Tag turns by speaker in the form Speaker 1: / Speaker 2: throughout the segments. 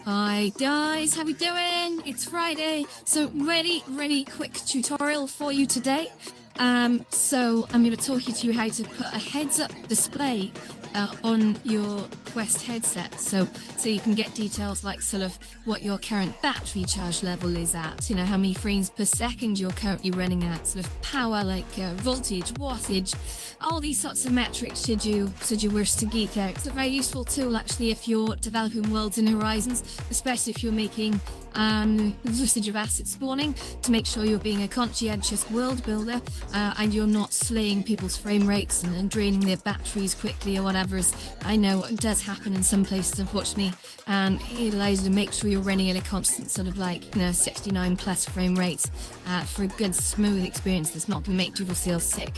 Speaker 1: Hi guys, how we doing? It's Friday, so really quick tutorial for you today. So I'm going to talk you through how to put a heads-up display on your Quest headset, so you can get details like sort of what your current battery charge level is at, you know, how many frames per second you're currently running at, sort of power like voltage, wattage, all these sorts of metrics should you wish to geek out. It's a very useful tool actually if you're developing worlds and horizons, especially if you're making usage of asset spawning, to make sure you're being a conscientious world builder and you're not slaying people's frame rates and draining their batteries quickly or whatever, as I know it does happen in some places unfortunately, and it allows you to make sure you're running at a constant sort of like, you know, 69 plus frame rates for a good smooth experience that's not going to make people feel sick.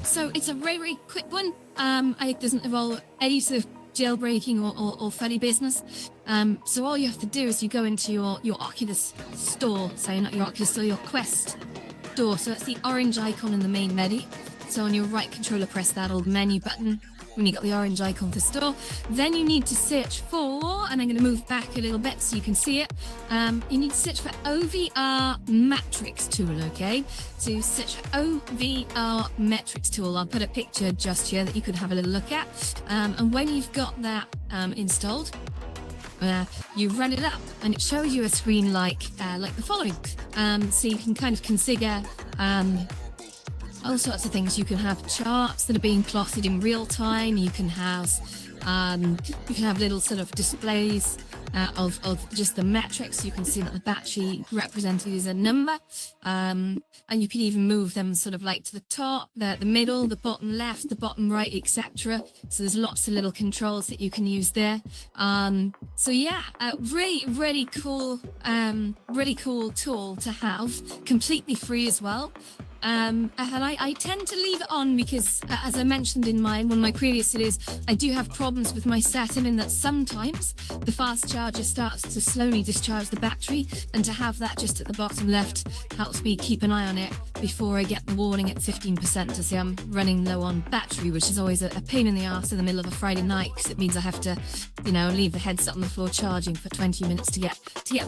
Speaker 1: So it's a very quick one. It doesn't involve any sort of jailbreaking or funny business. So all you have to do is you go into your Oculus store, sorry, not your Oculus store, your Quest store. So that's the orange icon in the main menu. So on your right controller, press that old menu button when you got the orange icon for store. Then you need to search for, and I'm going to move back a little bit so you can see it. You need to search for OVR Matrix Tool, okay? So search for OVR Metrics Tool. I'll put a picture just here that you could have a little look at. And when you've got that installed, you run it up and it shows you a screen like the following. So you can kind of configure all sorts of things. You can have charts that are being plotted in real time. You can have little sort of displays of just the metrics. You can see that the battery represented is a number, and you can even move them sort of like to the top, the middle, the bottom left, the bottom right, etc. So there's lots of little controls that you can use there. So yeah, really cool tool to have, completely free as well. And I tend to leave it on because, as I mentioned in one of my previous videos, I do have problems with my setting in that sometimes the fast charger starts to slowly discharge the battery, and to have that just at the bottom left helps me keep an eye on it before I get the warning at 15% to say I'm running low on battery, which is always a pain in the arse in the middle of a Friday night, because it means I have to, you know, leave the headset on the floor charging for 20 minutes to get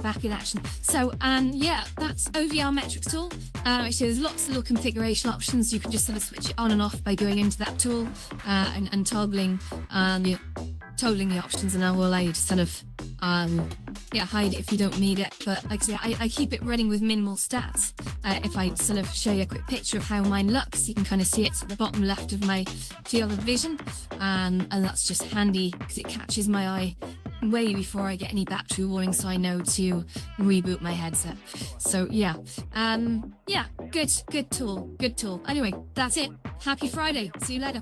Speaker 1: back in action. So yeah, that's OVR Metrics Tool. Actually, there's lots of little configuration options. You can just sort of switch it on and off by going into that tool and toggling the options, and that will allow you to sort of hide it if you don't need it. But like I say, I keep it running with minimal stats. If I sort of show you a quick picture of how mine looks, you can kind of see it's at the bottom left of my field of vision, and that's just handy because it catches my eye way before I get any battery warning, so I know to reboot my headset. So yeah, good tool. Anyway, that's it. Happy Friday. See you later.